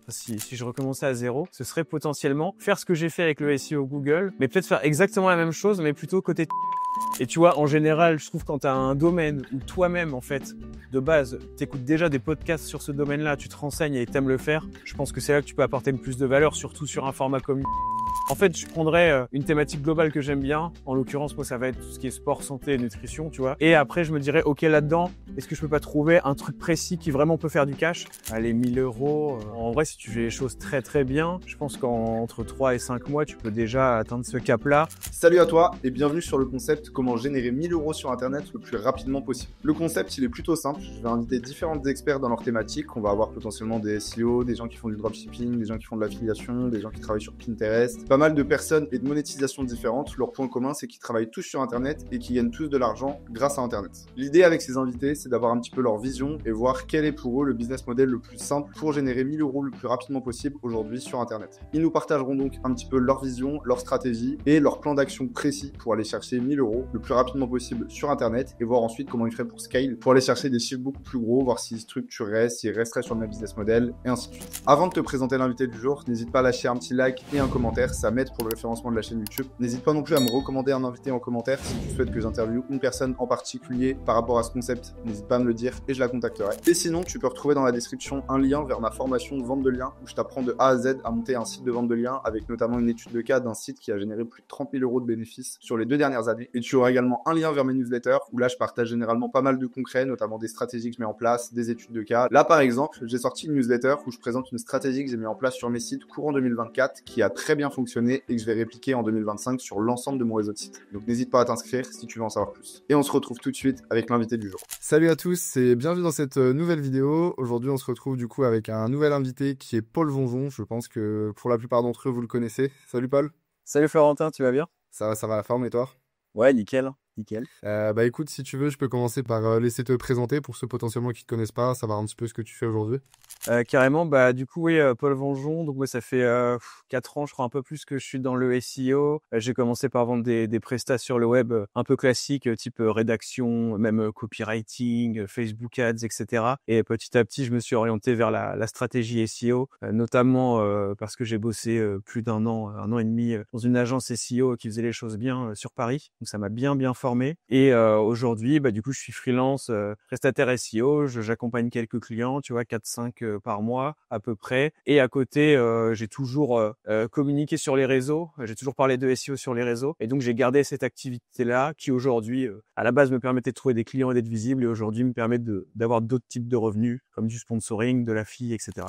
si je recommençais à zéro, ce serait potentiellement faire ce que j'ai fait avec le SEO Google, mais peut-être faire exactement la même chose, mais plutôt côté. Et tu vois, en général, je trouve quand tu as un domaine où toi-même, en fait, de base, t'écoutes déjà des podcasts sur ce domaine-là, tu te renseignes et t'aimes le faire, je pense que c'est là que tu peux apporter le plus de valeur, surtout sur un format comme. En fait, je prendrais une thématique globale que j'aime bien. En l'occurrence, moi, ça va être tout ce qui est sport, santé et nutrition, tu vois. Et après, je me dirais, OK, là-dedans, est-ce que je peux pas trouver un truc précis qui vraiment peut faire du cash? Allez, 1000 euros. En vrai, si tu fais les choses très, très bien, je pense qu'entre 3 et 5 mois, tu peux déjà atteindre ce cap-là. Salut à toi et bienvenue sur le concept comment générer 1000 euros sur Internet le plus rapidement possible. Le concept, il est plutôt simple. Je vais inviter différents experts dans leur thématique. On va avoir potentiellement des SEO, des gens qui font du dropshipping, des gens qui font de l'affiliation, des gens qui travaillent sur Pinterest. Pas mal de personnes et de monétisation différentes. Leur point commun, c'est qu'ils travaillent tous sur Internet et qu'ils gagnent tous de l'argent grâce à Internet. L'idée avec ces invités, c'est d'avoir un petit peu leur vision et voir quel est pour eux le business model le plus simple pour générer 1000 euros le plus rapidement possible aujourd'hui sur Internet. Ils nous partageront donc un petit peu leur vision, leur stratégie et leur plan d'action précis pour aller chercher 1000 euros le plus rapidement possible sur Internet et voir ensuite comment ils feraient pour scale, pour aller chercher des chiffres beaucoup plus gros, voir s'ils structureraient, s'ils resteraient sur le même business model et ainsi de suite. Avant de te présenter l'invité du jour, n'hésite pas à lâcher un petit like et un commentaire, ça m'aide pour le référencement de la chaîne YouTube. N'hésite pas non plus à me recommander un invité en commentaire si tu souhaites que j'interviewe une personne en particulier par rapport à ce concept. N'hésite pas à me le dire et je la contacterai. Et sinon, tu peux retrouver dans la description un lien vers ma formation de vente de liens où je t'apprends de A à Z à monter un site de vente de liens avec notamment une étude de cas d'un site qui a généré plus de 30 000 euros de bénéfices sur les 2 dernières années. Et tu auras également un lien vers mes newsletters où là, je partage généralement pas mal de concrets, notamment des stratégies que je mets en place, des études de cas. Là, par exemple, j'ai sorti une newsletter où je présente une stratégie que j'ai mis en place sur mes sites courant 2024 qui a très bien fonctionné et que je vais répliquer en 2025 sur l'ensemble de mon réseau de sites. Donc n'hésite pas à t'inscrire si tu veux en savoir plus. Et on se retrouve tout de suite avec l'invité du jour. Salut à tous et bienvenue dans cette nouvelle vidéo. Aujourd'hui, on se retrouve du coup avec un nouvel invité qui est Paul Vonjon. Je pense que pour la plupart d'entre eux, vous le connaissez. Salut Paul. Salut Florentin, tu vas bien? Ça va la forme et toi? Ouais, nickel, nickel. Bah écoute, si tu veux, je peux commencer par laisser te présenter pour ceux potentiellement qui te connaissent pas, savoir un petit peu ce que tu fais aujourd'hui. Carrément, bah du coup oui, Paul Vonjon, donc moi ça fait 4 ans, je crois un peu plus que je suis dans le SEO. J'ai commencé par vendre des prestats sur le web un peu classiques, type rédaction, même copywriting, Facebook Ads, etc. Et petit à petit, je me suis orienté vers la stratégie SEO, notamment parce que j'ai bossé plus d'un an et demi dans une agence SEO qui faisait les choses bien sur Paris. Donc ça m'a bien formé. Et aujourd'hui, bah du coup, je suis freelance, prestataire SEO, j'accompagne quelques clients, tu vois, 4-5 par mois à peu près. Et à côté, j'ai toujours communiqué sur les réseaux, j'ai toujours parlé de SEO sur les réseaux. Et donc, j'ai gardé cette activité-là qui aujourd'hui, à la base, me permettait de trouver des clients et d'être visible et aujourd'hui me permet d'avoir d'autres types de revenus comme du sponsoring, de l'affiliation, etc.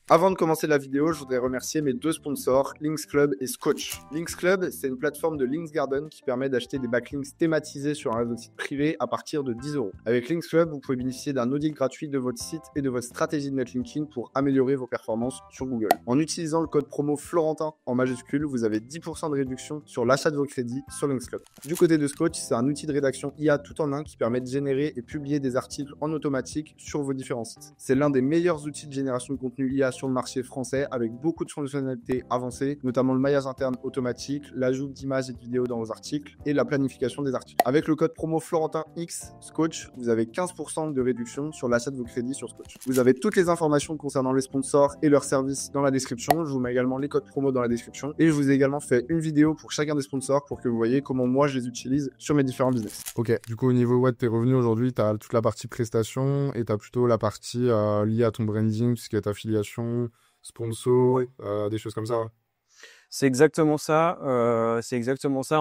Avant de commencer la vidéo, je voudrais remercier mes deux sponsors, Links Club et Scotch. Links Club, c'est une plateforme de Links Garden qui permet d'acheter des backlinks thématisés sur un réseau de site privé à partir de 10 euros. Avec Links Club, vous pouvez bénéficier d'un audit gratuit de votre site et de votre stratégie de netlinking pour améliorer vos performances sur Google. En utilisant le code promo Florentin en majuscule, vous avez 10% de réduction sur l'achat de vos crédits sur Links Club. Du côté de Scotch, c'est un outil de rédaction IA tout en un qui permet de générer et publier des articles en automatique sur vos différents sites. C'est l'un des meilleurs outils de génération de contenu IA sur le marché français avec beaucoup de fonctionnalités avancées, notamment le maillage interne automatique, l'ajout d'images et de vidéos dans vos articles et la planification des articles. Avec le code promo FlorentinX Scotch, vous avez 15% de réduction sur l'achat de vos crédits sur Scotch. Vous avez toutes les informations concernant les sponsors et leurs services dans la description. Je vous mets également les codes promo dans la description et je vous ai également fait une vidéo pour chacun des sponsors pour que vous voyez comment moi je les utilise sur mes différents business. Ok, du coup au niveau de tes revenus aujourd'hui, tu as toute la partie prestation et tu as plutôt la partie liée à ton branding, tout ce qui est affiliation, sponsor, des choses comme ça. Ouais. C'est exactement ça.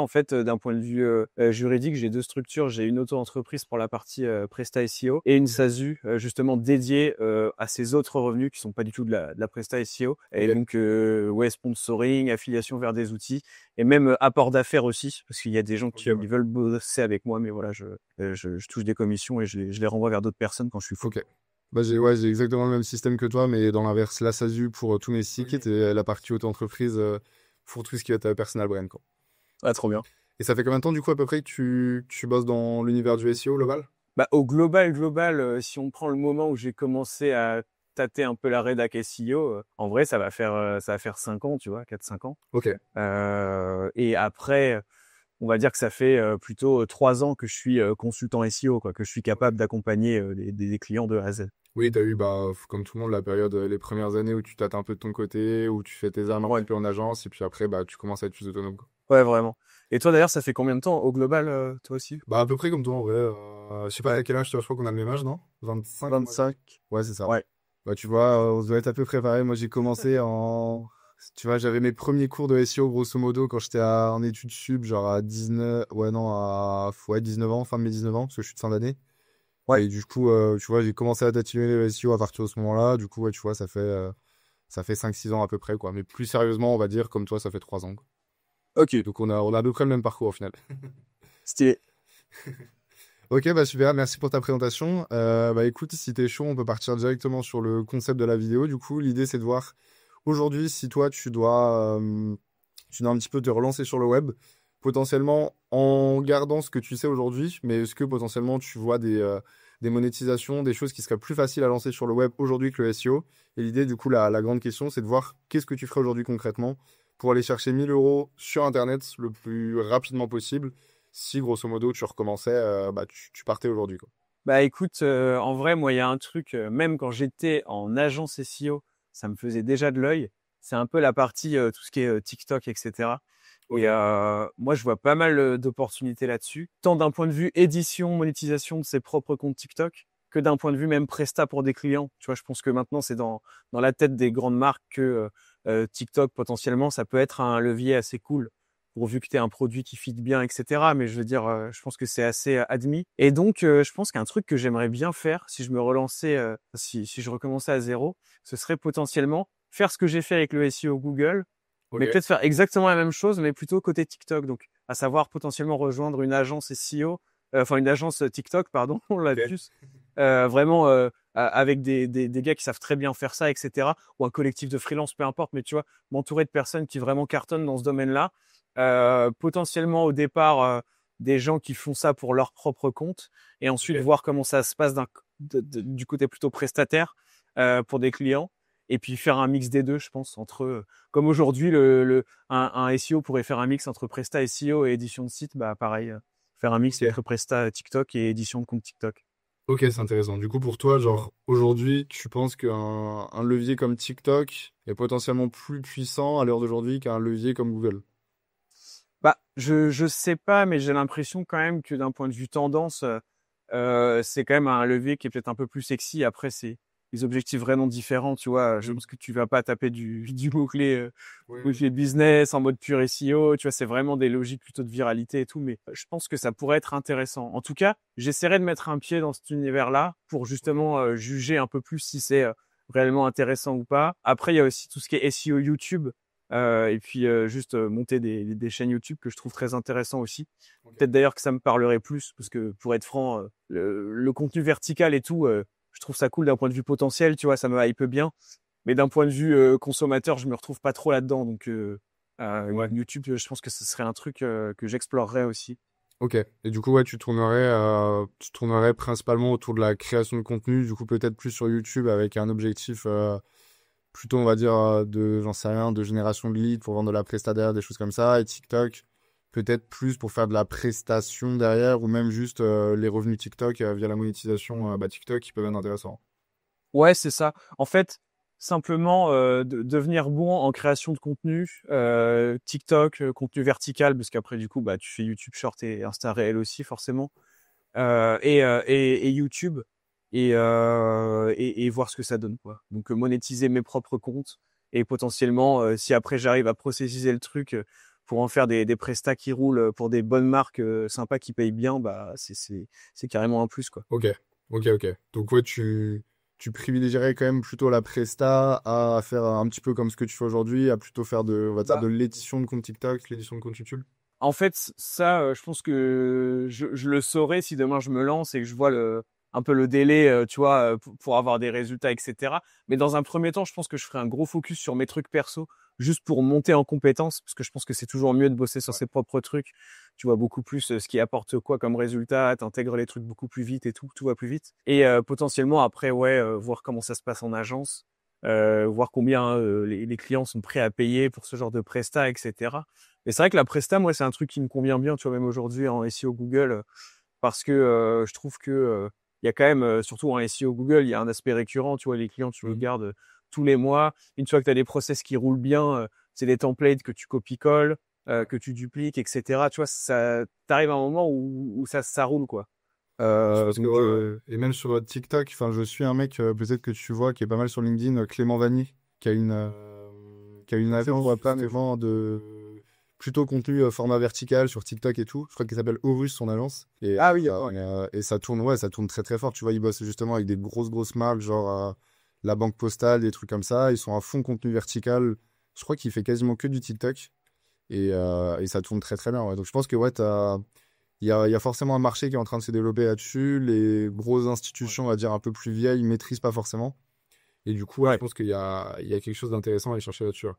En fait, d'un point de vue juridique, j'ai deux structures. J'ai une auto-entreprise pour la partie Presta SEO et une SASU justement dédiée à ces autres revenus qui sont pas du tout de la Presta SEO. Et donc, sponsoring, affiliation vers des outils et même apport d'affaires aussi, parce qu'il y a des gens qui veulent bosser avec moi, mais voilà, je touche des commissions et je les renvoie vers d'autres personnes quand je suis fou. Ok. Bah j'ai exactement le même système que toi, mais dans l'inverse, la SASU pour tous mes sites et la partie auto-entreprise pour tout ce qui va être personal brand, quoi. Ah, trop bien. Et ça fait combien de temps, du coup, à peu près, que tu bosses dans l'univers du SEO global? Bah, au global, si on prend le moment où j'ai commencé à tâter un peu la rédac SEO, en vrai, ça va faire 5 ans, tu vois, 4-5 ans. Ok. Et après, on va dire que ça fait plutôt 3 ans que je suis consultant SEO, quoi, que je suis capable d'accompagner des clients de A à Z. Oui, t'as eu, bah, comme tout le monde, la période, les premières années où tu tâtes un peu de ton côté, où tu fais tes armes un Ouais, petit peu en agence, et puis après, bah, tu commences à être plus autonome, quoi. ouais, vraiment. Et toi d'ailleurs, ça fait combien de temps au global, toi aussi? Bah, à peu près comme toi, en vrai. Je sais pas à quel âge, tu vois, je crois qu'on a le même âge, non? 25, moi. 25. Ouais, c'est ça. Ouais. Bah, tu vois, on doit être à peu près pareil. Moi, j'ai commencé en. Tu vois, j'avais mes premiers cours de SEO, grosso modo, quand j'étais en études sup, genre à 19. Ouais, non, à. Ouais, 19 ans, fin de mes 19 ans, parce que je suis de fin d'année. Ouais. Et du coup, tu vois, j'ai commencé à tatillonner le SEO à partir de ce moment-là. Du coup, ouais, tu vois, ça fait 5-6 ans à peu près, quoi. Mais plus sérieusement, on va dire, comme toi, ça fait 3 ans, quoi. Ok. Donc, on a à peu près le même parcours au final. Stylé. Ok, bah super, merci pour ta présentation. Bah écoute, si t'es chaud, on peut partir directement sur le concept de la vidéo. Du coup, l'idée c'est de voir aujourd'hui si toi tu dois un petit peu te relancer sur le web, potentiellement en gardant ce que tu sais aujourd'hui, mais est-ce que potentiellement tu vois des monétisations, des choses qui seraient plus faciles à lancer sur le web aujourd'hui que le SEO? Et l'idée, du coup, la grande question, c'est de voir qu'est-ce que tu ferais aujourd'hui concrètement pour aller chercher 1000 euros sur Internet le plus rapidement possible si grosso modo tu recommençais, bah, tu partais aujourd'hui, quoi. Bah écoute, en vrai, moi, il y a un truc, même quand j'étais en agence SEO, ça me faisait déjà de l'œil. C'est un peu la partie, tout ce qui est TikTok, etc. Et Ok. moi, je vois pas mal d'opportunités là-dessus, tant d'un point de vue édition, monétisation de ses propres comptes TikTok, que d'un point de vue même presta pour des clients. Tu vois, je pense que maintenant, c'est dans la tête des grandes marques que TikTok, potentiellement, ça peut être un levier assez cool pourvu que tu aies un produit qui fit bien, etc. Mais je veux dire, je pense que c'est assez admis. Et donc, je pense qu'un truc que j'aimerais bien faire, si je me relançais, si je recommençais à zéro, ce serait potentiellement faire ce que j'ai fait avec le SEO Google, Ok. mais peut-être faire exactement la même chose, mais plutôt côté TikTok. Donc, à savoir potentiellement rejoindre une agence SEO, enfin une agence TikTok, pardon, on l'a Ok. plus, vraiment avec des gars qui savent très bien faire ça, etc. Ou un collectif de freelance, peu importe, mais tu vois, m'entourer de personnes qui vraiment cartonnent dans ce domaine-là. Potentiellement au départ des gens qui font ça pour leur propre compte et ensuite Ok. voir comment ça se passe du côté plutôt prestataire pour des clients et puis faire un mix des deux, je pense, entre comme aujourd'hui un SEO pourrait faire un mix entre Presta SEO et édition de site, bah pareil, faire un mix Ok. entre Presta TikTok et édition de compte TikTok. Ok, c'est intéressant. Du coup, pour toi, genre, aujourd'hui, tu penses qu'un levier comme TikTok est potentiellement plus puissant à l'heure d'aujourd'hui qu'un levier comme Google? Bah, je sais pas, mais j'ai l'impression quand même que d'un point de vue tendance, c'est quand même un levier qui est peut-être un peu plus sexy. Après, c'est des objectifs vraiment différents, tu vois. Je Mm. pense que tu vas pas taper du mot-clé, Oui, oui. mot-clé business en mode pur SEO, tu vois. C'est vraiment des logiques plutôt de viralité et tout, mais je pense que ça pourrait être intéressant. En tout cas, j'essaierai de mettre un pied dans cet univers-là pour Ok. justement juger un peu plus si c'est réellement intéressant ou pas. Après, il y a aussi tout ce qui est SEO YouTube. Et puis juste monter des chaînes YouTube que je trouve très intéressant aussi. Ok. Peut-être d'ailleurs que ça me parlerait plus parce que pour être franc, le contenu vertical et tout, je trouve ça cool d'un point de vue potentiel, tu vois, ça me hype bien. Mais d'un point de vue consommateur, je me retrouve pas trop là-dedans. Donc Ouais. YouTube, je pense que ce serait un truc que j'explorerais aussi. Ok. Et du coup, ouais, tu tournerais principalement autour de la création de contenu, du coup, peut-être plus sur YouTube avec un objectif plutôt, on va dire, j'en sais rien, de génération de leads pour vendre de la presta derrière, des choses comme ça. Et TikTok, peut-être plus pour faire de la prestation derrière ou même juste les revenus TikTok via la monétisation bah, TikTok qui peuvent être intéressants. Ouais, c'est ça. En fait, simplement devenir bon en création de contenu, TikTok, contenu vertical, parce qu'après du coup, bah tu fais YouTube Short et Insta Réel aussi forcément, et YouTube et voir ce que ça donne quoi. Donc monétiser mes propres comptes et potentiellement, si après j'arrive à processiser le truc pour en faire des prestats qui roulent pour des bonnes marques sympas qui payent bien, bah c'est carrément un plus quoi. Ok, ok, ok. Donc ouais, tu privilégierais quand même plutôt la presta à faire un petit peu comme ce que tu fais aujourd'hui, à plutôt faire on va dire, de Bah, l'édition de compte TikTok, l'édition de compte YouTube. en fait, ça, je pense que je le saurais si demain je me lance et que je vois un peu le délai, tu vois, pour avoir des résultats, etc. Mais dans un premier temps, je pense que je ferai un gros focus sur mes trucs perso, juste pour monter en compétence, parce que je pense que c'est toujours mieux de bosser sur Ouais. ses propres trucs. Tu vois beaucoup plus ce qui apporte quoi comme résultat, t'intègres les trucs beaucoup plus vite et tout va plus vite. Et potentiellement après, ouais, voir comment ça se passe en agence, voir combien les clients sont prêts à payer pour ce genre de prestat, etc. Et c'est vrai que la presta, moi, c'est un truc qui me convient bien, tu vois, même aujourd'hui en SEO Google, parce que je trouve que il y a quand même, surtout en SEO Google, il y a un aspect récurrent, tu vois, les clients, tu les gardes tous les mois. Une fois que tu as des process qui roulent bien, c'est des templates que tu copies-colles, que tu dupliques, etc. Tu vois, ça, t'arrives à un moment où ça roule, quoi. Parce que, Donc, et même sur TikTok, enfin, je suis un mec, peut-être que tu vois, qui est pas mal sur LinkedIn, Clément Vanier, qui a une agence justement de plutôt contenu format vertical sur TikTok et tout. Je crois qu'il s'appelle Horus, son agence. Et, ah oui, et ça tourne, ouais, ça tourne très très fort. Tu vois, ils bossent justement avec des grosses marques, genre la Banque Postale, des trucs comme ça. Ils sont à fond contenu vertical. Je crois qu'il fait quasiment que du TikTok. Et ça tourne très très bien. Ouais. Donc je pense que ouais, il y a forcément un marché qui est en train de se développer là-dessus. Les grosses institutions, on va dire un peu plus vieilles, maîtrisent pas forcément. Et du coup, ouais, je pense il y a quelque chose d'intéressant à aller chercher là-dessus. Ouais.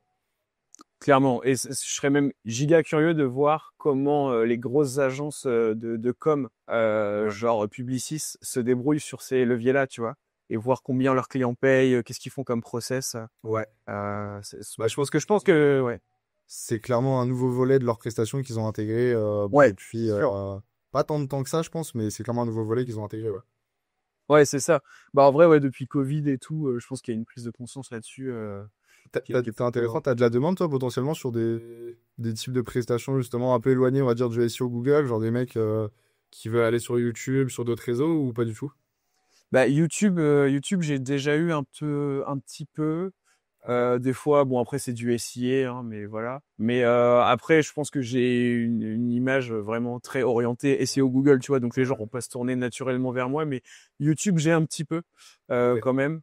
clairement. Et je serais même giga curieux de voir comment les grosses agences de com, genre Publicis, se débrouillent sur ces leviers-là, tu vois, et voir combien leurs clients payent, qu'est-ce qu'ils font comme process. Ouais. Bah, Parce que je pense que, ouais. c'est clairement un nouveau volet de leur prestation qu'ils ont intégré Ouais, depuis sûr. pas tant de temps que ça, je pense, mais c'est clairement un nouveau volet qu'ils ont intégré. Ouais. Ouais, c'est ça. Bah, en vrai, ouais, depuis Covid et tout, je pense qu'il y a une prise de conscience là-dessus. T'es intéressant, t'as de la demande, toi, potentiellement, sur des types de prestations, justement, un peu éloignés, on va dire, du SEO Google, genre des mecs qui veulent aller sur YouTube, sur d'autres réseaux, ou pas du tout? Bah, YouTube, j'ai déjà eu un petit peu. Des fois, bon après c'est du SIA, hein, mais voilà. Mais après, je pense que j'ai une image vraiment très orientée SEO Google, tu vois. Donc les gens vont pas se tourner naturellement vers moi, mais YouTube j'ai un petit peu Ouais. quand même.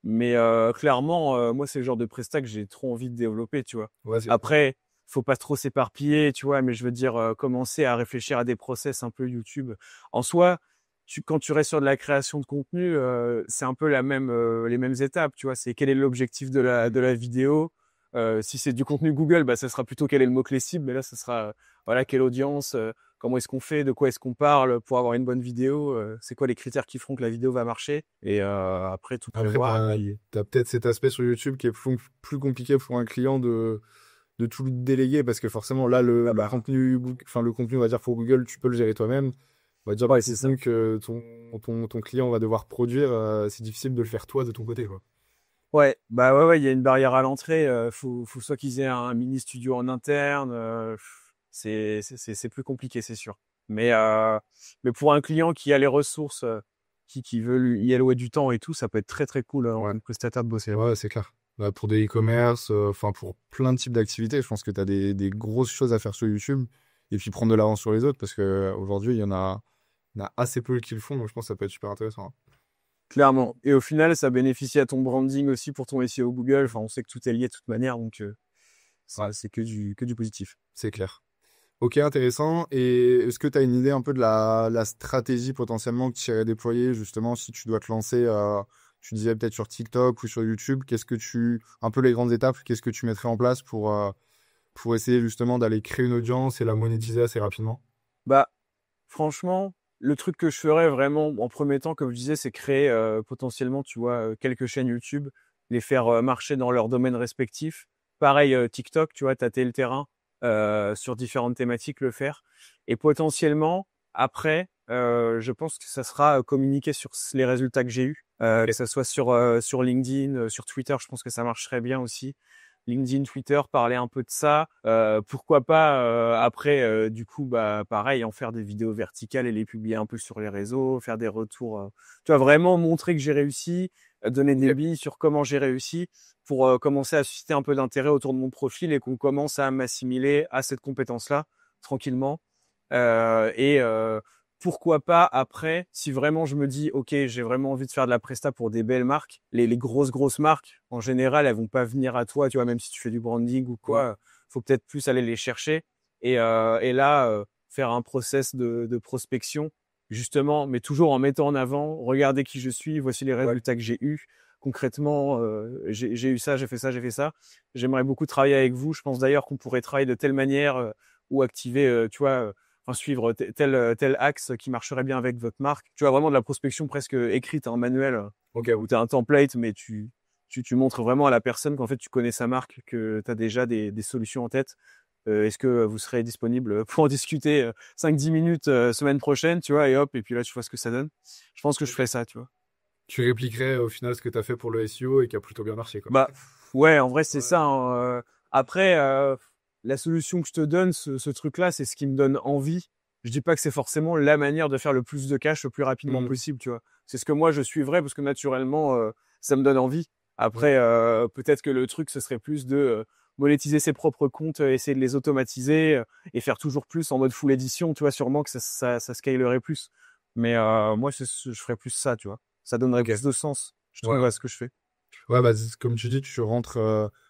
Mais clairement, moi c'est le genre de presta que j'ai trop envie de développer, tu vois. Ouais, Après, faut pas trop s'éparpiller, tu vois. Mais je veux dire, commencer à réfléchir à des process un peu YouTube. En soi, quand tu restes sur de la création de contenu, c'est un peu les mêmes étapes, tu vois. C'est quel est l'objectif de la vidéo. Si c'est du contenu Google, bah, ça sera plutôt quel est le mot-clé cible. Mais là, ça sera, voilà, quelle audience, comment est-ce qu'on fait, de quoi est-ce qu'on parle pour avoir une bonne vidéo, c'est quoi les critères qui feront que la vidéo va marcher. Et après, tout Après, prévoir. t'as peut-être cet aspect sur YouTube qui est plus compliqué pour un client de tout lui déléguer, parce que forcément, là, Ah bah, enfin, le contenu, on va dire, pour Google, tu peux le gérer toi-même. On va dire, le ouais, c'est ça. contenu que ton client va devoir produire, c'est difficile de le faire toi de ton côté, quoi. Ouais, bah ouais, il y a une barrière à l'entrée. Faut soit qu'ils aient un mini studio en interne. C'est plus compliqué, c'est sûr. Mais pour un client qui a les ressources, qui veut y allouer du temps et tout, ça peut être très très cool en Ouais. tant que prestataire de bosser. Ouais, c'est clair. Bah, pour des e-commerce, enfin pour plein de types d'activités, je pense que tu as des grosses choses à faire sur YouTube et puis prendre de l'avance sur les autres parce que aujourd'hui il y en a assez peu qui le font, donc je pense que ça peut être super intéressant. Hein. Clairement. Et au final, ça bénéficie à ton branding aussi pour ton SEO Google. Enfin, on sait que tout est lié de toute manière, donc Ouais, c'est que du positif. c'est clair. Ok, intéressant. Et est-ce que tu as une idée un peu de la stratégie potentiellement que tu irais déployer justement si tu dois te lancer, tu disais peut-être sur TikTok ou sur YouTube, un peu les grandes étapes, qu'est-ce que tu mettrais en place pour essayer justement d'aller créer une audience et la monétiser assez rapidement? Bah, franchement, le truc que je ferais vraiment en premier temps, comme je disais, c'est créer potentiellement, tu vois, quelques chaînes YouTube, les faire marcher dans leurs domaines respectifs. Pareil, TikTok, tu vois, tâter le terrain sur différentes thématiques, le faire. Et potentiellement, après, je pense que ça sera communiquer sur les résultats que j'ai eus, que ça soit sur LinkedIn, sur Twitter, je pense que ça marcherait bien aussi. LinkedIn, Twitter, parler un peu de ça. Pourquoi pas après, du coup, bah pareil, en faire des vidéos verticales et les publier un peu sur les réseaux, faire des retours. Tu vois, vraiment montrer que j'ai réussi, donner des billes sur comment j'ai réussi pour commencer à susciter un peu d'intérêt autour de mon profil et qu'on commence à m'assimiler à cette compétence-là tranquillement. Et pourquoi pas après, si vraiment je me dis, ok, j'ai vraiment envie de faire de la presta pour des belles marques, les grosses marques, en général, elles vont pas venir à toi, tu vois, même si tu fais du branding ou quoi, faut peut-être plus aller les chercher. Et là, faire un process de prospection, justement, mais toujours en mettant en avant, regardez qui je suis, voici les résultats que j'ai eus. Concrètement, j'ai eu ça, j'ai fait ça, j'ai fait ça. J'aimerais beaucoup travailler avec vous. Je pense d'ailleurs qu'on pourrait travailler de telle manière ou activer, tu vois, enfin suivre tel axe qui marcherait bien avec votre marque. Tu vois, vraiment de la prospection presque écrite, un manuel, Ok, où tu as un template, mais tu montres vraiment à la personne qu'en fait tu connais sa marque, que tu as déjà des solutions en tête. est-ce que vous serez disponible pour en discuter 5-10 minutes semaine prochaine, tu vois, et hop, et puis là, tu vois ce que ça donne. Je pense que je ferais ça, tu vois. Tu répliquerais au final ce que tu as fait pour le SEO et qui a plutôt bien marché, quoi. Bah, ouais, en vrai, c'est Ouais. ça. Hein. Après, la solution que je te donne, ce truc-là, c'est ce qui me donne envie. Je dis pas que c'est forcément la manière de faire le plus de cash le plus rapidement Mm. possible, tu vois. C'est ce que moi, je suivrais parce que naturellement, ça me donne envie. Après, peut-être que le truc, ce serait plus de monétiser ses propres comptes, essayer de les automatiser et faire toujours plus en mode full édition, tu vois. Sûrement que ça scalerait plus. Mais moi, je ferais plus ça, tu vois. Ça donnerait Ok. plus de sens, je Ouais. trouve, à ce que je fais. Ouais, bah, comme tu dis, tu rentres,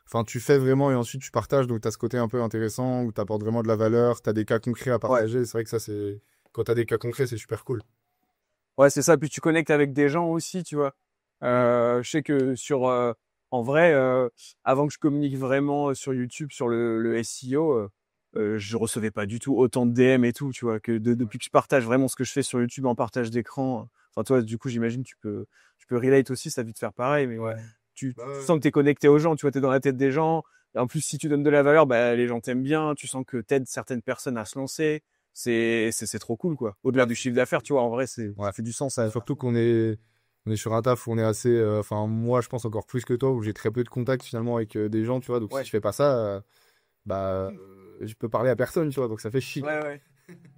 enfin, tu fais vraiment et ensuite tu partages. Donc, tu as ce côté un peu intéressant où tu apportes vraiment de la valeur. Tu as des cas concrets à Ouais. partager. C'est vrai que ça, quand tu as des cas concrets, c'est super cool. Ouais, c'est ça. Puis tu connectes avec des gens aussi, tu vois. Je sais que en vrai, avant que je communique vraiment sur YouTube, sur le SEO, je recevais pas du tout autant de DM et tout, tu vois, que depuis que je partage vraiment ce que je fais sur YouTube en partage d'écran. Enfin, toi, du coup, j'imagine tu peux relate aussi, ça a dû te faire pareil, mais Ouais. tu Bah ouais. sens que t'es connecté aux gens, tu vois, t'es dans la tête des gens. Et en plus, si tu donnes de la valeur, bah, les gens t'aiment bien. Tu sens que t'aides certaines personnes à se lancer. C'est trop cool, quoi. Au-delà du chiffre d'affaires, tu vois, en vrai, ça Ouais. fait du sens. Surtout on est sur un taf où on est assez, enfin, moi, je pense encore plus que toi, où j'ai très peu de contact finalement avec des gens, tu vois. Donc, si Ouais. je fais pas ça, bah, je peux parler à personne, tu vois. Donc, ça fait chier. Ouais, ouais.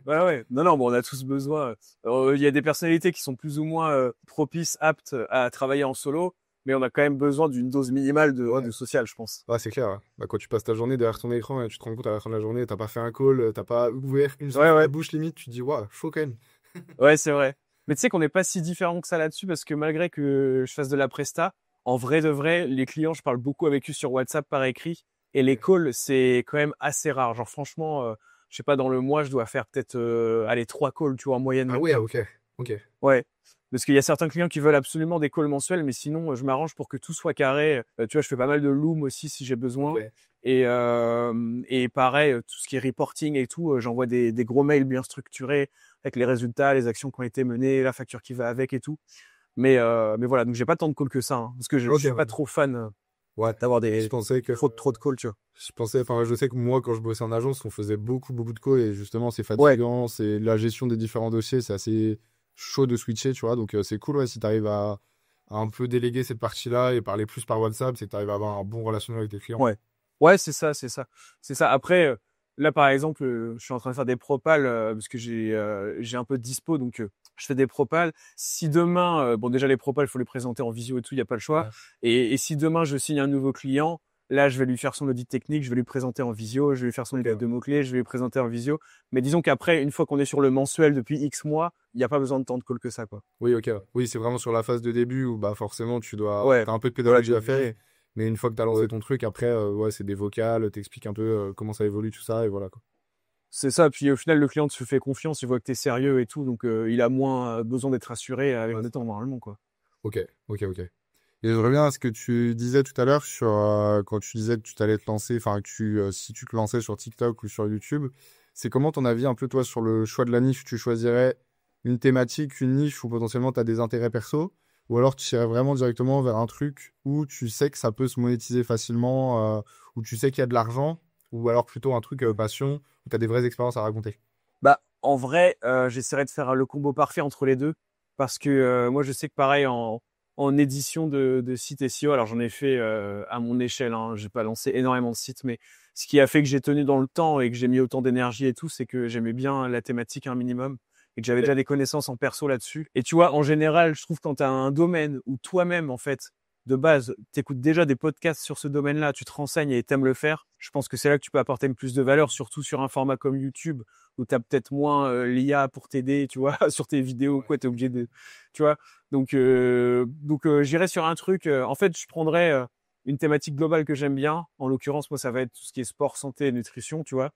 Ouais, ouais. Non, non, bon, on a tous besoin. Il y a des personnalités qui sont plus ou moins propices, aptes à travailler en solo, mais on a quand même besoin d'une dose minimale Ouais. de social, je pense. Ouais, c'est clair. Ouais. Bah, quand tu passes ta journée derrière ton écran et tu te rends compte à la fin de la journée, t'as pas fait un call, t'as pas ouvert une seule Ouais, fois la ouais. bouche limite, tu te dis, waouh, chaud quand même. Ouais, c'est vrai. Mais tu sais qu'on n'est pas si différent que ça là-dessus parce que malgré que je fasse de la presta, en vrai de vrai, les clients, je parle beaucoup avec eux sur WhatsApp par écrit et les calls, c'est quand même assez rare. Genre franchement, je sais pas, dans le mois, je dois faire peut-être, allez, 3 calls, tu vois, en moyenne Ah même ouais, pas. ok. Ok. Ouais. Parce qu'il y a certains clients qui veulent absolument des calls mensuels, mais sinon, je m'arrange pour que tout soit carré. Tu vois, je fais pas mal de Loom aussi si j'ai besoin. Ouais. Et pareil, tout ce qui est reporting et tout, j'envoie des gros mails bien structurés avec les résultats, les actions qui ont été menées, la facture qui va avec et tout. Mais voilà, donc j'ai pas tant de calls que ça, hein, parce que je Ok, suis ouais. pas trop fan Ouais. d'avoir Je pensais que, trop de calls, tu vois. enfin, je sais que moi, quand je bossais en agence, on faisait beaucoup de calls et justement, c'est Ouais, fatigant, c'est la gestion des différents dossiers, c'est assez chaud de switcher, tu vois. Donc, c'est cool, ouais, si t'arrives à un peu déléguer cette partie-là et parler plus par WhatsApp, c'est que t'arrives à avoir un bon relationnel avec tes clients. ouais. Ouais, c'est ça, c'est ça. C'est ça. Après, là, par exemple, je suis en train de faire des propals parce que j'ai un peu de dispo, donc je fais des propals. Si demain, bon, déjà les propals, il faut les présenter en visio et tout, il n'y a pas le choix. Ouais. Et si demain je signe un nouveau client, là, je vais lui faire son audit technique, je vais lui présenter en visio, je vais lui faire son Ok, étude de mots-clés, je vais lui présenter en visio. Mais disons qu'après, une fois qu'on est sur le mensuel depuis X mois, il n'y a pas besoin de tant de call que ça, quoi. oui, ok. Oui, c'est vraiment sur la phase de début où bah forcément Ouais, t'as un peu de voilà, pédagogie à faire, mais une fois que t'as lancé ouais. ton truc, après, ouais, c'est des vocales, t'expliques un peu comment ça évolue tout ça et voilà quoi. C'est ça, puis au final, le client te fait confiance, il voit que t'es sérieux et tout, donc il a moins besoin d'être rassuré avec Ouais, le temps, normalement, quoi. ok, ok. Et je reviens à ce que tu disais tout à l'heure sur quand tu disais que tu t'allais te lancer, enfin que si tu te lançais sur TikTok ou sur YouTube, c'est comment ton avis un peu toi sur le choix de la niche? Tu choisirais une thématique, une niche où potentiellement tu as des intérêts perso, ou alors tu irais vraiment directement vers un truc où tu sais que ça peut se monétiser facilement, où tu sais qu'il y a de l'argent, ou alors plutôt un truc passion où tu as des vraies expériences à raconter. Bah, en vrai, j'essaierai de faire le combo parfait entre les deux, parce que moi, je sais que pareil, en édition de sites SEO, alors j'en ai fait à mon échelle, hein, j'ai pas lancé énormément de sites, mais ce qui a fait que j'ai tenu dans le temps et que j'ai mis autant d'énergie et tout, c'est que j'aimais bien la thématique un minimum et que j'avais déjà des connaissances en perso là-dessus. Et tu vois, en général, je trouve quand tu as un domaine où toi-même, en fait, de base, t'écoutes déjà des podcasts sur ce domaine-là, tu te renseignes et t'aimes le faire, je pense que c'est là que tu peux apporter le plus de valeur, surtout sur un format comme YouTube où tu as peut-être moins l'IA pour t'aider, tu vois, sur tes vidéos, quoi, tu es obligé de, tu vois. Donc j'irai sur un truc, en fait, je prendrais une thématique globale que j'aime bien. En l'occurrence, moi, ça va être tout ce qui est sport, santé et nutrition, tu vois.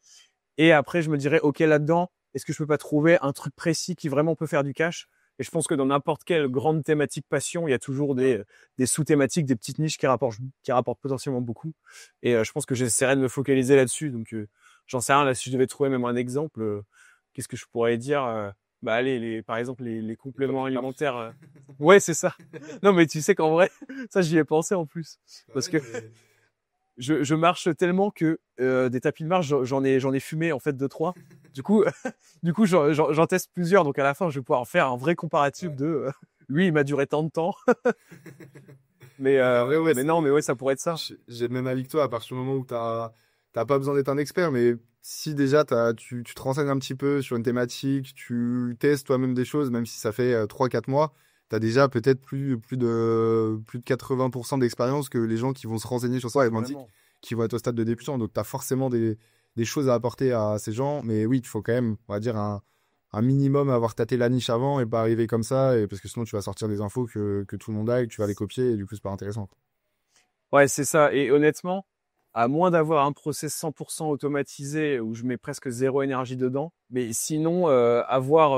Et après, je me dirais, OK, là-dedans, est-ce que je peux pas trouver un truc précis qui vraiment peut faire du cash? Et je pense que dans n'importe quelle grande thématique passion, il y a toujours des sous-thématiques, des petites niches qui rapportent potentiellement beaucoup. Et je pense que j'essaierai de me focaliser là-dessus. Donc, j'en sais rien. Là, si je devais trouver même un exemple, qu'est-ce que je pourrais dire? Bah, allez, par exemple, les compléments alimentaires. Ouais, c'est ça. Non, mais tu sais qu'en vrai, ça, j'y ai pensé en plus. Parce que je marche tellement que des tapis de marche, j'en ai fumé en fait 2-3. Du coup, j'en teste plusieurs. Donc à la fin, je vais pouvoir faire un vrai comparatif de lui, il m'a duré tant de temps. Mais, En vrai, ouais, mais non, mais ouais, ça pourrait être ça. j'ai le même avis que toi à partir du moment où t'as pas besoin d'être un expert, mais si déjà tu te renseignes un petit peu sur une thématique, tu testes toi-même des choses, même si ça fait 3-4 mois, t'as déjà peut-être plus de 80% d'expérience que les gens qui vont se renseigner sur cette thématique, Vraiment. qui vont être au stade de débutant. Donc t'as forcément des choses à apporter à ces gens, mais oui, il faut quand même, on va dire, un minimum avoir tâté la niche avant et pas arriver comme ça, et parce que sinon tu vas sortir des infos que tout le monde a et que tu vas les copier, et du coup c'est pas intéressant. Ouais, c'est ça. Et honnêtement, à moins d'avoir un process 100% automatisé où je mets presque zéro énergie dedans, mais sinon,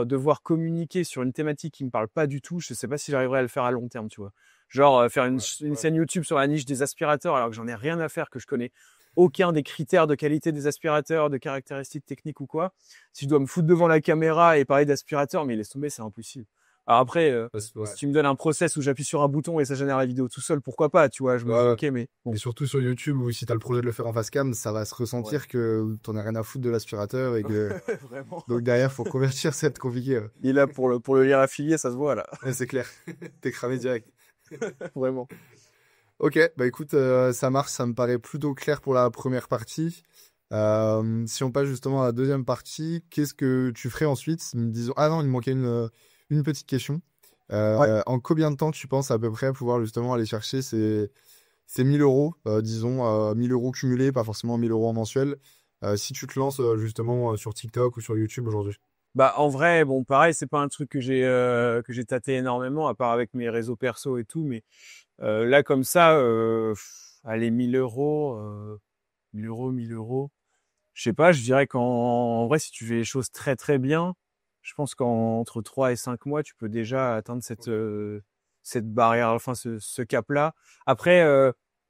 devoir communiquer sur une thématique qui me parle pas du tout, je sais pas si j'arriverai à le faire à long terme, tu vois. Genre, faire une scène YouTube sur la niche des aspirateurs alors que j'en ai rien à faire, que je connais aucun des critères de qualité des aspirateurs, de caractéristiques techniques ou quoi. Si je dois me foutre devant la caméra et parler d'aspirateur, mais laisse tomber, c'est impossible. Alors après, Ouais. si tu me donnes un process où j'appuie sur un bouton et ça génère la vidéo tout seul, pourquoi pas, tu vois, je me dis, Ouais. ok, mais bon. Et surtout sur YouTube, où si tu as le projet de le faire en face cam, ça va se ressentir que t'en as rien à foutre de l'aspirateur et que Vraiment. donc derrière, faut convertir, c'est compliqué. Il est là pour le lire affilié, ça se voit, là. Ouais, c'est clair. T'es cramé direct. Vraiment. Ok, bah écoute, ça marche, ça me paraît plutôt clair pour la première partie. Si on passe justement à la deuxième partie, qu'est-ce que tu ferais ensuite? Disons... Ah non, il me manquait une petite question. En combien de temps tu penses à peu près pouvoir justement aller chercher ces 1000 euros, disons 1000 euros cumulés, pas forcément 1000 euros en mensuel, si tu te lances justement sur TikTok ou sur YouTube aujourd'hui? Bah, en vrai, bon, pareil, c'est pas un truc que j'ai tâté énormément, à part avec mes réseaux perso et tout, mais là, comme ça, allez, 1000 euros, 1000 euros, 1000 euros. Je sais pas, je dirais en vrai, si tu fais les choses très très bien, je pense qu'entre 3 et 5 mois, tu peux déjà atteindre cette barrière, enfin ce cap-là. Après,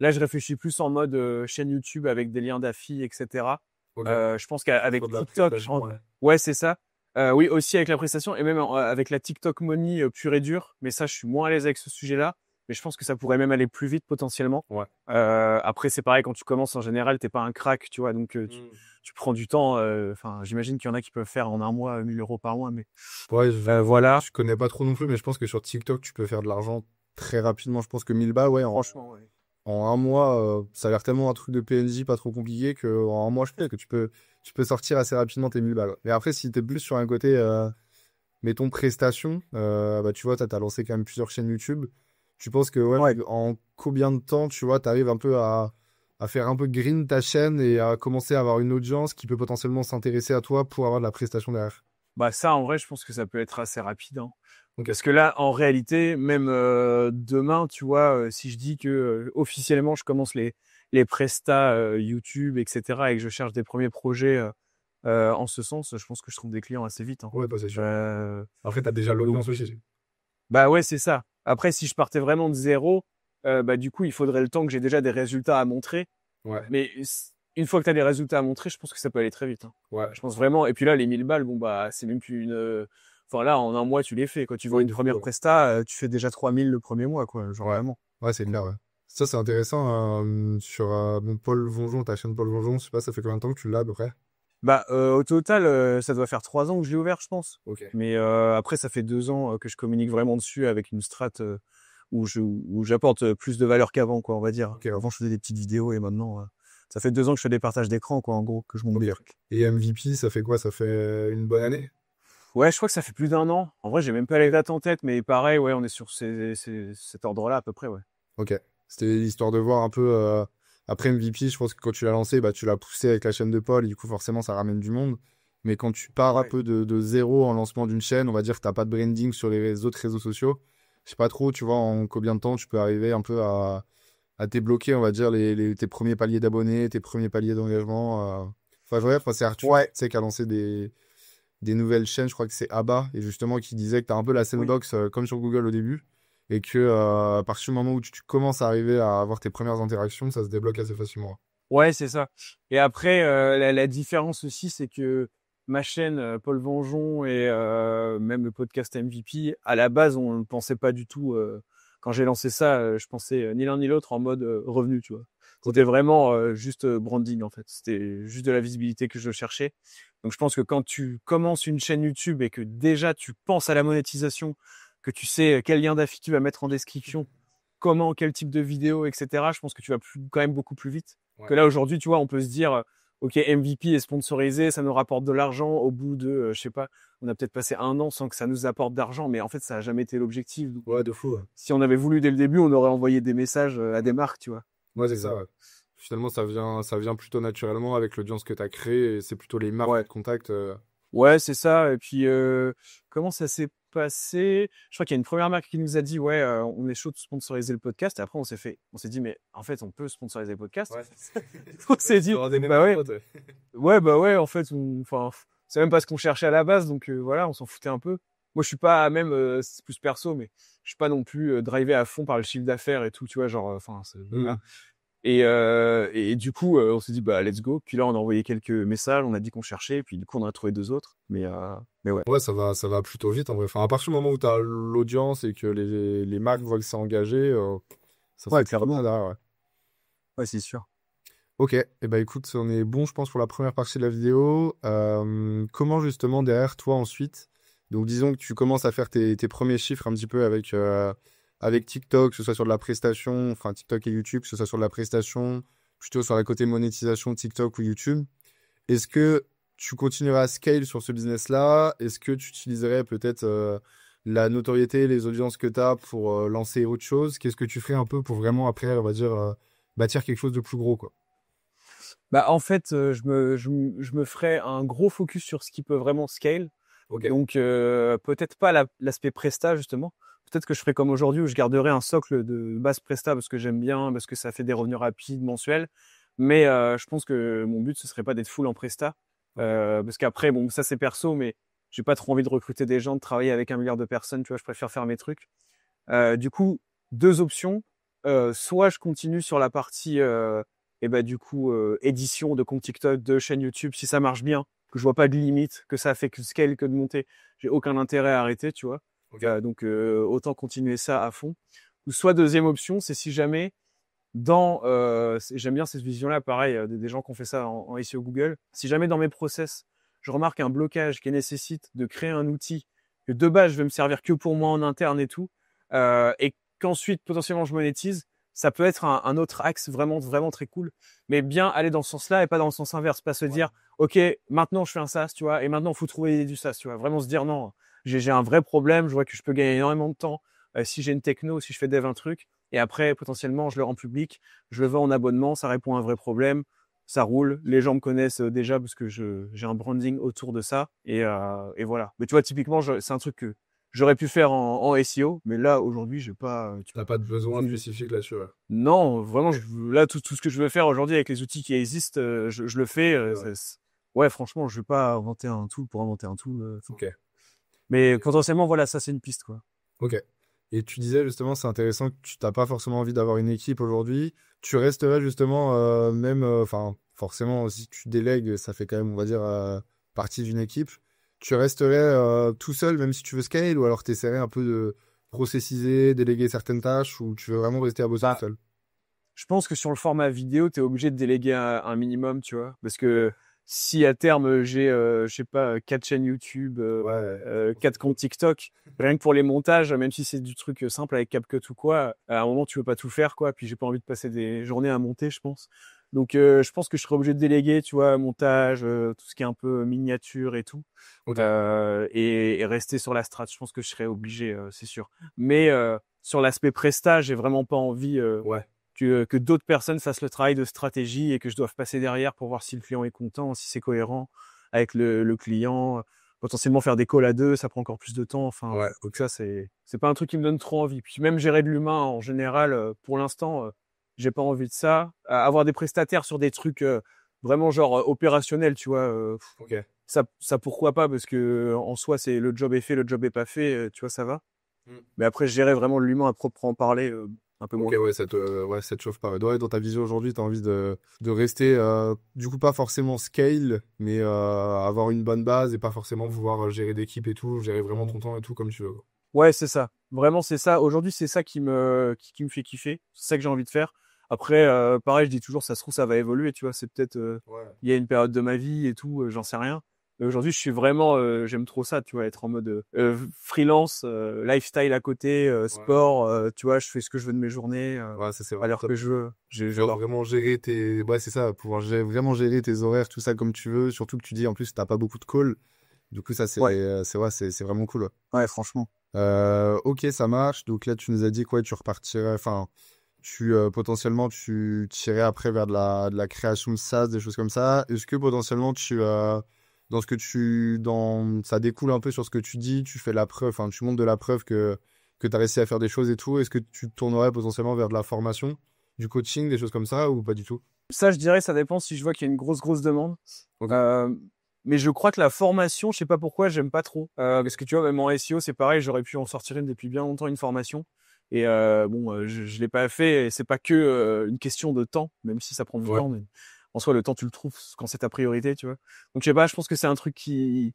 là, je réfléchis plus en mode chaîne YouTube avec des liens d'affi, etc. Ok. Je pense qu'avec Sur de la TikTok, prestation, ouais. ouais, c'est ça. Oui, aussi avec la prestation et même avec la TikTok Money pure et dure. Mais ça, je suis moins à l'aise avec ce sujet-là. Mais je pense que ça pourrait même aller plus vite potentiellement. Ouais. Après, c'est pareil, quand tu commences en général, t'es pas un crack, tu vois, donc tu prends du temps. Enfin, j'imagine qu'il y en a qui peuvent faire en un mois 1000 euros par mois, mais Ouais, voilà. je connais pas trop non plus, mais je pense que sur TikTok, tu peux faire de l'argent très rapidement. Je pense que 1000 balles, ouais, Franchement, ouais. en un mois, ça a l'air tellement un truc de PNJ pas trop compliqué que en un mois, je sais que tu peux sortir assez rapidement tes 1000 balles. Mais après, si t'es plus sur un côté, mettons prestation, bah, tu vois, t'as lancé quand même plusieurs chaînes YouTube. Tu penses que, ouais, Ouais. en combien de temps, tu vois, t'arrives un peu à faire un peu green ta chaîne et à commencer à avoir une audience qui peut potentiellement s'intéresser à toi pour avoir de la prestation derrière? Bah ça, en vrai, je pense que ça peut être assez rapide, hein. Ok. Parce que là, en réalité, même demain, tu vois, si je dis que officiellement, je commence les prestats YouTube, etc., et que je cherche des premiers projets en ce sens, je pense que je trouve des clients assez vite, hein. Ouais, bah, c'est sûr. Euh, Après, t'as déjà l'audience aussi. Bah ouais, c'est ça. Après, si je partais vraiment de zéro, bah du coup, il faudrait le temps que j'ai déjà des résultats à montrer. Ouais, Mais une fois que tu as les résultats à montrer, je pense que ça peut aller très vite, hein. ouais. Je pense vraiment. Et puis là, les 1000 balles, bon bah c'est même plus une. Enfin là, en un mois, tu les fais. Quand tu vends Oui, une du coup, première ouais. presta, tu fais déjà 3000 le premier mois, quoi. Genre Ouais. vraiment. Ouais, c'est clair, ouais. Ça, c'est intéressant. Sur Paul Vonjon, ta chaîne Paul Vonjon, je sais pas, ça fait combien de temps que tu l'as à peu près? Bah au total, ça doit faire 3 ans que je l'ai ouvert, je pense. Ok. Mais après, ça fait 2 ans que je communique vraiment dessus avec une strat où j'apporte plus de valeur qu'avant, quoi, on va dire. Ok. Avant, je faisais des petites vidéos et maintenant, ça fait 2 ans que je fais des partages d'écran, quoi, en gros, que je monte des Ok. trucs. Et MVP, ça fait quoi? Ça fait une bonne année? Ouais, je crois que ça fait plus d'1 an. En vrai, j'ai même pas les dates en tête, mais pareil, ouais, on est sur cet ordre-là à peu près, ouais. Ok. C'était l'histoire de voir un peu. Après MVP, je pense que quand tu l'as lancé, bah, tu l'as poussé avec la chaîne de Paul, et du coup, forcément, ça ramène du monde. Mais quand tu pars un Ouais. peu de zéro en lancement d'une chaîne, on va dire que t'as pas de branding sur les autres réseaux sociaux. Je sais pas trop, tu vois, en combien de temps tu peux arriver un peu à débloquer, on va dire, tes premiers paliers d'abonnés, tes premiers paliers d'engagement. Enfin, ouais, enfin, c'est Arthur, Ouais. tu sais, qui a lancé des nouvelles chaînes, je crois que c'est Abba, et justement qui disait que tu as un peu la sandbox comme sur Google au début, et que à partir du moment où tu commences à arriver à avoir tes premières interactions, ça se débloque assez facilement. Ouais, c'est ça. Et après, la différence aussi, c'est que ma chaîne, Paul Vengeon et même le podcast MVP, à la base, on ne pensait pas du tout. Quand j'ai lancé ça, je pensais ni l'un ni l'autre en mode revenu, tu vois. C'était vraiment juste branding en fait. C'était juste de la visibilité que je cherchais. Donc je pense que quand tu commences une chaîne YouTube et que déjà tu penses à la monétisation, que tu sais quel lien d'affilié tu vas mettre en description, comment, quel type de vidéo, etc. Je pense que tu vas quand même beaucoup plus vite. Ouais. Que là aujourd'hui, tu vois, on peut se dire, ok, MVP est sponsorisé, ça nous rapporte de l'argent. Au bout de, je sais pas, on a peut-être passé 1 an sans que ça nous apporte d'argent, mais en fait, ça a jamais été l'objectif. Donc, Ouais, de fou. Ouais, si on avait voulu dès le début, on aurait envoyé des messages à des marques, tu vois. ouais c'est ça. Ouais. Finalement, ça vient plutôt naturellement avec l'audience que tu as créée et c'est plutôt les marques Ouais. qui te contactent. Ouais, c'est ça. Et puis, comment ça s'est passé? Je crois qu'il y a une première marque qui nous a dit, ouais, on est chaud de sponsoriser le podcast. Et après, on s'est dit, mais en fait, on peut sponsoriser le podcast. Ouais. On s'est dit, bah ouais, bah ouais, en fait, enfin, c'est même pas ce qu'on cherchait à la base. Donc, voilà, on s'en foutait un peu. Moi, je suis pas même, c'est plus perso, mais je suis pas non plus drivé à fond par le chiffre d'affaires et tout, tu vois, genre, enfin, voilà. Et du coup, on s'est dit, bah, let's go. Puis là, on a envoyé quelques messages, on a dit qu'on cherchait, puis du coup, on en a trouvé 2 autres. Mais ouais. Ouais, ça va plutôt vite en vrai. Enfin, à partir du moment où tu as l'audience et que les marques voient que c'est engagé, ça se Ouais, fait plutôt clairement. bien derrière, ouais. Ouais, c'est sûr. Ok, et bah écoute, on est bon, je pense, pour la première partie de la vidéo. Comment justement derrière toi ensuite, donc disons que tu commences à faire tes premiers chiffres un petit peu avec TikTok, que ce soit sur de la prestation, enfin TikTok et YouTube, que ce soit sur de la prestation, plutôt sur la côté monétisation TikTok ou YouTube. Est-ce que tu continueras à scale sur ce business-là? Est-ce que tu utiliserais peut-être la notoriété, les audiences que tu as pour lancer autre chose? Qu'est-ce que tu ferais un peu pour vraiment après, on va dire, bâtir quelque chose de plus gros, quoi? Bah, en fait, je me ferai un gros focus sur ce qui peut vraiment scale. Ok. Donc, peut-être pas l'aspect Presta, justement. Peut-être que je ferai comme aujourd'hui où je garderai un socle de base Presta parce que j'aime bien, parce que ça fait des revenus rapides, mensuels. Mais je pense que mon but, ce serait pas d'être full en Presta. Parce qu'après, bon, ça c'est perso, mais j'ai pas trop envie de recruter des gens, de travailler avec 1 milliard de personnes, tu vois, je préfère faire mes trucs. Du coup, 2 options. Soit je continue sur la partie, et bah, du coup, édition de compte TikTok, de chaîne YouTube, si ça marche bien, que je vois pas de limite, que ça fait que scale, que de monter, j'ai aucun intérêt à arrêter, tu vois. Ok. Donc, autant continuer ça à fond. Ou soit deuxième option, c'est si jamais j'aime bien cette vision-là, pareil, des gens qui ont fait ça en SEO Google. Si jamais dans mes process, je remarque un blocage qui nécessite de créer un outil que de base, je vais me servir que pour moi en interne et tout, et qu'ensuite, potentiellement, je monétise, ça peut être un autre axe vraiment, vraiment très cool. Mais bien aller dans ce sens-là et pas dans le sens inverse. Pas se dire, OK, maintenant, je fais un SaaS, tu vois, et maintenant, il faut trouver du SaaS, tu vois. Vraiment se dire, non, j'ai un vrai problème, je vois que je peux gagner énormément de temps. Si j'ai une techno, si je fais dev un truc, et après, potentiellement, je le rends public, je le vends en abonnement, ça répond à un vrai problème, ça roule, les gens me connaissent déjà parce que j'ai un branding autour de ça, et voilà. Mais tu vois, typiquement, c'est un truc que j'aurais pu faire en SEO, mais là, aujourd'hui, j'ai pas... T'as pas de besoin spécifique là-dessus, ouais. Non, vraiment, là, tout ce que je veux faire aujourd'hui avec les outils qui existent, je le fais. Ouais. Ouais, franchement, je vais pas inventer un tool pour inventer un tool. Ok. Mais potentiellement, voilà, ça, c'est une piste, quoi. Ok. Et tu disais justement, c'est intéressant que tu n'as pas forcément envie d'avoir une équipe aujourd'hui. Tu resterais justement, même, enfin, forcément, si tu délègues, ça fait quand même, on va dire, partie d'une équipe. Tu resterais tout seul, même si tu veux scale, ou alors tu essaierais un peu de processiser, déléguer certaines tâches, ou tu veux vraiment rester à bosser tout seul? Je pense que sur le format vidéo, tu es obligé de déléguer un minimum, tu vois. Parce que si à terme, j'ai, je sais pas, 4 chaînes YouTube, Ouais. 4 comptes TikTok, rien que pour les montages, même si c'est du truc simple avec CapCut ou quoi, à un moment, tu veux pas tout faire, quoi. Puis j'ai pas envie de passer des journées à monter, je pense. Donc, je pense que je serais obligé de déléguer, tu vois, montage, tout ce qui est un peu miniature et tout. Ok. Et rester sur la strat. Je pense que je serais obligé, c'est sûr. Mais sur l'aspect Presta, j'ai vraiment pas envie Ouais. que d'autres personnes fassent le travail de stratégie et que je doive passer derrière pour voir si le client est content, si c'est cohérent avec le client. Potentiellement faire des calls à 2, ça prend encore plus de temps. Enfin, Ouais. donc ça, c'est pas un truc qui me donne trop envie. Puis même gérer de l'humain en général, pour l'instant, j'ai pas envie de ça. Avoir des prestataires sur des trucs vraiment genre opérationnels, tu vois. Ok. Ça pourquoi pas, parce que en soi, c'est le job est fait, le job est pas fait, tu vois, ça va. Mais après, gérer vraiment l'humain à proprement parler, un peu moins. Ok, ouais, ça te chauffe pas. Ouais, dans ta vision aujourd'hui, tu as envie de rester, du coup, pas forcément scale, mais avoir une bonne base et pas forcément pouvoir gérer d'équipe et tout, gérer vraiment ton temps et tout comme tu veux, quoi. Ouais, c'est ça. Vraiment, c'est ça. Aujourd'hui, c'est ça qui me fait kiffer. C'est ça que j'ai envie de faire. Après, pareil, je dis toujours, ça se trouve, ça va évoluer, tu vois. C'est peut-être, Ouais. il y a une période de ma vie et tout, j'en sais rien. Mais aujourd'hui, je suis vraiment, j'aime trop ça, tu vois, être en mode freelance, lifestyle à côté, Ouais. sport, tu vois, je fais ce que je veux de mes journées, Ouais, ça c'est à vraiment l'heure top. que je veux. Genre J'adore. vraiment gérer tes... Ouais, c'est ça, pouvoir vraiment gérer tes horaires, tout ça comme tu veux. Surtout que tu dis, en plus, t'as pas beaucoup de calls. Du coup, ça, Ouais, ouais, c'est vraiment cool. Ouais. ouais, franchement. Ok, ça marche. Donc là, tu nous as dit quoi? Tu repartirais, enfin, potentiellement, tu tirais après vers de la création de SaaS, des choses comme ça. Est-ce que potentiellement, dans ce que ça découle un peu sur ce que tu dis, tu fais la preuve, enfin, tu montres de la preuve que tu as réussi à faire des choses et tout. Est-ce que tu te tournerais potentiellement vers de la formation, du coaching, des choses comme ça, ou pas du tout? Ça, je dirais, ça dépend si je vois qu'il y a une grosse demande. Ok. Euh, mais je crois que la formation, je sais pas pourquoi, j'aime pas trop. Parce que tu vois, même en SEO, c'est pareil, j'aurais pu en sortir une depuis bien longtemps, une formation. Et bon, je l'ai pas fait. Et c'est pas que une question de temps, même si ça prend du Ouais. temps. Mais en soi, le temps, tu le trouves quand c'est ta priorité, tu vois. Donc, je sais pas, je pense que c'est un truc qui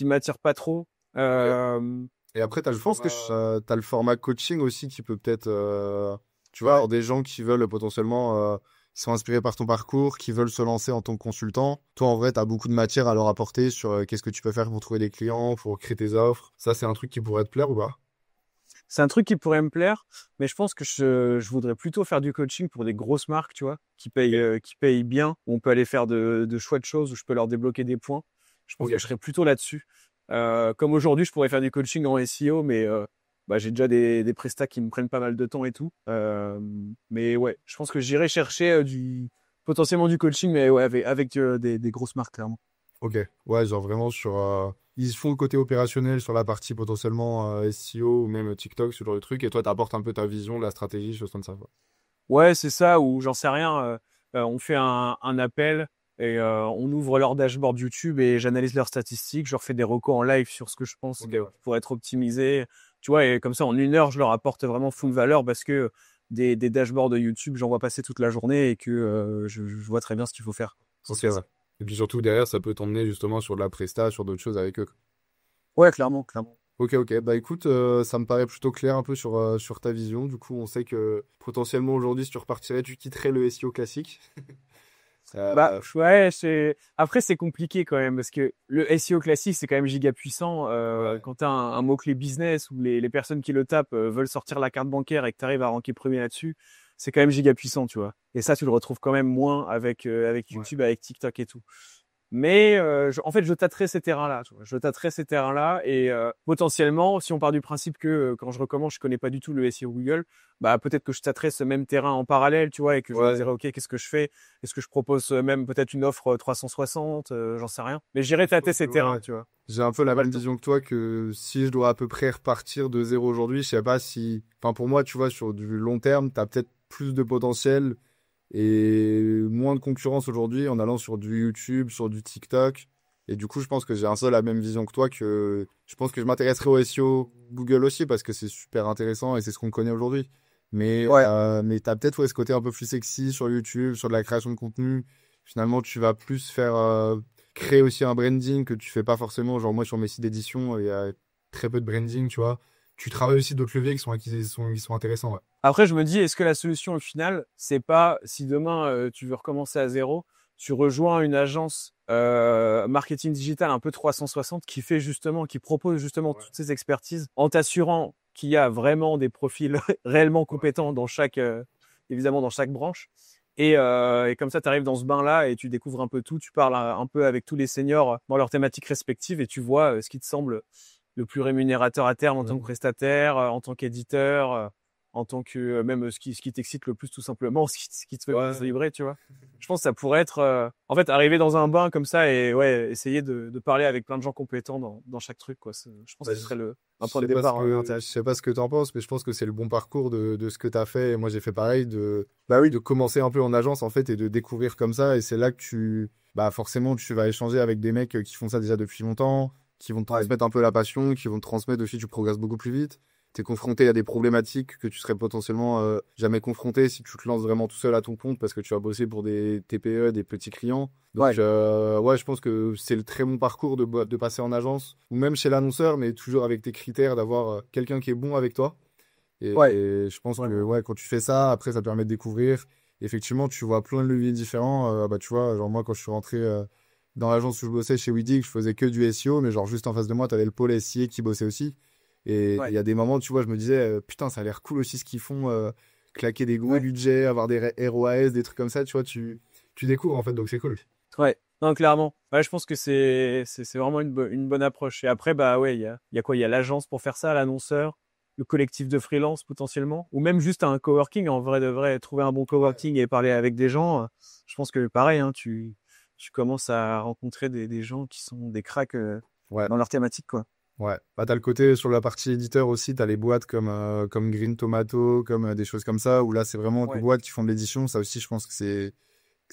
m'attire pas trop. Ok. Euh, Et après, je pense que t'as le format coaching aussi qui peut peut-être, tu vois, alors des gens qui veulent potentiellement, qui sont inspirés par ton parcours, qui veulent se lancer en tant que consultant. Toi, en vrai, tu as beaucoup de matière à leur apporter sur qu'est-ce que tu peux faire pour trouver des clients, pour créer tes offres. Ça, c'est un truc qui pourrait te plaire ou pas? c'est un truc qui pourrait me plaire, mais je pense que je voudrais plutôt faire du coaching pour des grosses marques, tu vois, qui payent bien, où on peut aller faire de chouettes choses, où je peux leur débloquer des points. Je pense Ok. que je serais plutôt là-dessus. Comme aujourd'hui, je pourrais faire du coaching en SEO, mais bah, j'ai déjà des prestats qui me prennent pas mal de temps et tout. Mais ouais, je pense que j'irai chercher potentiellement du coaching, mais ouais, avec des grosses marques, clairement. Ok. Ouais, genre vraiment sur. Ils font le côté opérationnel sur la partie potentiellement SEO ou même TikTok, ce genre de truc. Et toi, t'apportes un peu ta vision, la stratégie, choses comme ça, quoi. Ouais, c'est ça, ou j'en sais rien. On fait un appel et on ouvre leur dashboard YouTube et j'analyse leurs statistiques. Je leur fais des recos en live sur ce que je pense Ok, que ouais. pour être optimisé. Tu vois, et comme ça, en 1 heure, je leur apporte vraiment full valeur parce que des dashboards de YouTube, j'en vois passer toute la journée et que je vois très bien ce qu'il faut faire. Ok, ouais. Et puis surtout, derrière, ça peut t'emmener justement sur de la presta, sur d'autres choses avec eux. Ouais, clairement, clairement. Ok, ok. Bah écoute, ça me paraît plutôt clair un peu sur ta vision. Du coup, on sait que potentiellement aujourd'hui, si tu repartirais, tu quitterais le SEO classique. Bah Euh, ouais, après c'est compliqué quand même parce que le SEO classique c'est quand même giga puissant. ouais. Quand t'as un mot-clé business où les personnes qui le tapent veulent sortir la carte bancaire et que t'arrives à ranker premier là-dessus, c'est quand même giga puissant, tu vois. Et ça tu le retrouves quand même moins avec Ouais. YouTube, avec TikTok et tout. Mais en fait, je tâterai ces terrains-là. Tu vois. Je tâterai ces terrains-là et potentiellement, si on part du principe que quand je recommence, je connais pas du tout le SEO Google, bah peut-être que je tâterai ce même terrain en parallèle, tu vois, et que je me Ouais. dirai ok, qu'est-ce que je fais? Est-ce que je propose même peut-être une offre 360? J'en sais rien. Mais j'irai Je tâter pense que ces ouais. terrains, tu vois. J'ai un peu On n'a la pas même le temps. vision que toi que si je dois à peu près repartir de zéro aujourd'hui, je sais pas si. Enfin, pour moi, tu vois, sur du long terme, tu as peut-être plus de potentiel et moins de concurrence aujourd'hui en allant sur du YouTube, sur du TikTok. Et du coup, je pense que j'ai un peu la même vision que toi que je pense que je m'intéresserai au SEO Google aussi parce que c'est super intéressant et c'est ce qu'on connaît aujourd'hui. Ouais. Mais tu as peut-être ouais, ce côté un peu plus sexy sur YouTube, sur de la création de contenu. Finalement, tu vas plus faire créer aussi un branding que tu fais pas forcément. Genre, moi, sur mes sites d'édition, il y a très peu de branding, tu vois. Tu travailles aussi d'autres leviers qui sont intéressants, ouais. Après, je me dis, est-ce que la solution au final, c'est pas si demain tu veux recommencer à zéro, tu rejoins une agence marketing digital un peu 360 qui propose justement Ouais. toutes ces expertises en t'assurant qu'il y a vraiment des profils réellement compétents dans évidemment dans chaque branche. Et comme ça, tu arrives dans ce bain-là et tu découvres un peu tout. Tu parles un peu avec tous les seniors dans leurs thématiques respectives et tu vois ce qui te semble le plus rémunérateur à terme en tant que Ouais. prestataire, en tant qu'éditeur, en tant que même ce qui t'excite le plus tout simplement, ce qui te fait le plus Ouais. vibrer, tu vois. Je pense que ça pourrait être en fait arriver dans un bain comme ça et ouais, essayer de parler avec plein de gens compétents dans chaque truc quoi. Je pense Bah, que ce serait un je point de sais pas départ je intéressant. sais pas ce que t'en penses, mais je pense que c'est le bon parcours de ce que t'as fait. Et moi, j'ai fait pareil Bah oui. de commencer un peu en agence, en fait, et de découvrir comme ça. Et c'est là que bah, forcément, tu vas échanger avec des mecs qui font ça déjà depuis longtemps, qui vont te Ouais. transmettre un peu la passion, qui vont te transmettre aussi, tu progresses beaucoup plus vite. T'es confronté à des problématiques que tu serais potentiellement jamais confronté si tu te lances vraiment tout seul à ton compte parce que tu vas bosser pour des TPE, des petits clients. Donc, Ouais. ouais, je pense que c'est le très bon parcours de passer en agence ou même chez l'annonceur, mais toujours avec tes critères d'avoir quelqu'un qui est bon avec toi Ouais, Et je pense que vraiment. ouais, quand tu fais ça, après, ça te permet de découvrir. Effectivement, tu vois plein de leviers différents. Bah, tu vois, genre moi, quand je suis rentré dans l'agence où je bossais chez Weedig, je faisais que du SEO, mais genre juste en face de moi, tu avais le pôle SIA qui bossait aussi. Et il Ouais, y a des moments, tu vois, je me disais, putain, ça a l'air cool aussi ce qu'ils font, claquer des gros ouais, budgets, avoir des ROAS, des trucs comme ça, tu vois, tu découvres en fait, donc c'est cool. ouais. Non, clairement. Ouais, je pense que c'est vraiment une bonne approche. Et après, bah ouais, il y a quoi? Il y a l'agence pour faire ça, l'annonceur, le collectif de freelance potentiellement, ou même juste un coworking. En vrai de vrai, trouver un bon coworking et parler avec des gens. Je pense que pareil, hein, tu commences à rencontrer des gens qui sont des cracks Ouais. dans leur thématique, quoi. Ouais, bah, t'as le côté sur la partie éditeur aussi, t'as les boîtes comme Green Tomato, comme des choses comme ça, où là c'est vraiment des Ouais. boîtes qui font de l'édition. Ça aussi, je pense que c'est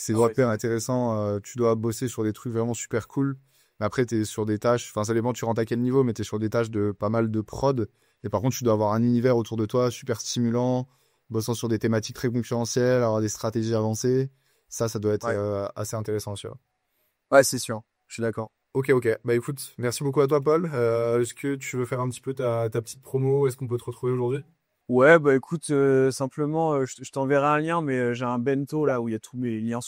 Ah ouais, hyper intéressant. Tu dois bosser sur des trucs vraiment super cool. Mais après, t'es sur des tâches, enfin ça dépend, tu rentres à quel niveau, mais t'es sur des tâches de pas mal de prod. Et par contre, tu dois avoir un univers autour de toi super stimulant, bossant sur des thématiques très concurrentielles, avoir des stratégies avancées. Ça doit être ouais. assez intéressant, tu vois. Ouais, c'est sûr. Je suis d'accord. Ok, ok. Bah écoute, merci beaucoup à toi, Paul. Est-ce que tu veux faire un petit peu ta petite promo? Est-ce qu'on peut te retrouver aujourd'hui? Ouais, bah écoute, simplement, je t'enverrai un lien, mais j'ai un bento là où il y a tous mes liens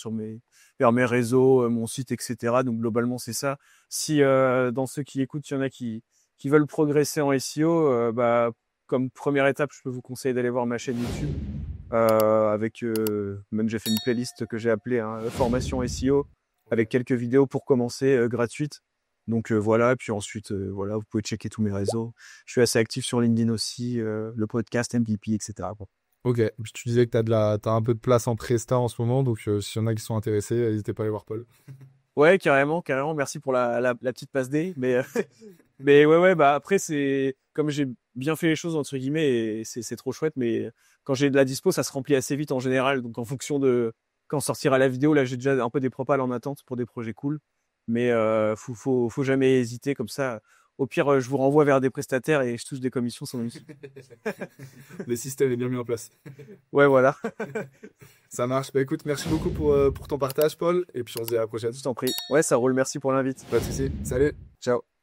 vers mes réseaux, mon site, etc. Donc globalement, c'est ça. Si dans ceux qui écoutent, il y en a qui veulent progresser en SEO, bah comme première étape, je peux vous conseiller d'aller voir ma chaîne YouTube. Avec même j'ai fait une playlist que j'ai appelée hein, formation SEO avec quelques vidéos pour commencer gratuites. Donc voilà, et puis ensuite voilà, vous pouvez checker tous mes réseaux. Je suis assez actif sur LinkedIn aussi, le podcast MVP, etc. Bon. Ok. Puis tu disais que t'as un peu de place en Presta en ce moment, donc s'il y en a qui sont intéressés, n'hésitez pas à aller voir Paul. Ouais, carrément, carrément. Merci pour la petite passe D. Mais mais ouais, bah après c'est comme j'ai bien fait les choses entre guillemets et c'est trop chouette. Mais quand j'ai de la dispo, ça se remplit assez vite en général. Donc en fonction de quand sortira la vidéo, là j'ai déjà un peu des propals en attente pour des projets cool. Mais faut jamais hésiter comme ça. Au pire, je vous renvoie vers des prestataires et je touche des commissions sans même. Le système est bien mis en place. Ouais, voilà. Ça marche. Bah écoute, merci beaucoup pour ton partage, Paul, et puis on se dit à la prochaine. Je t'en prie. Ouais, ça roule. Merci pour l'invite. Pas de soucis. Salut. Ciao.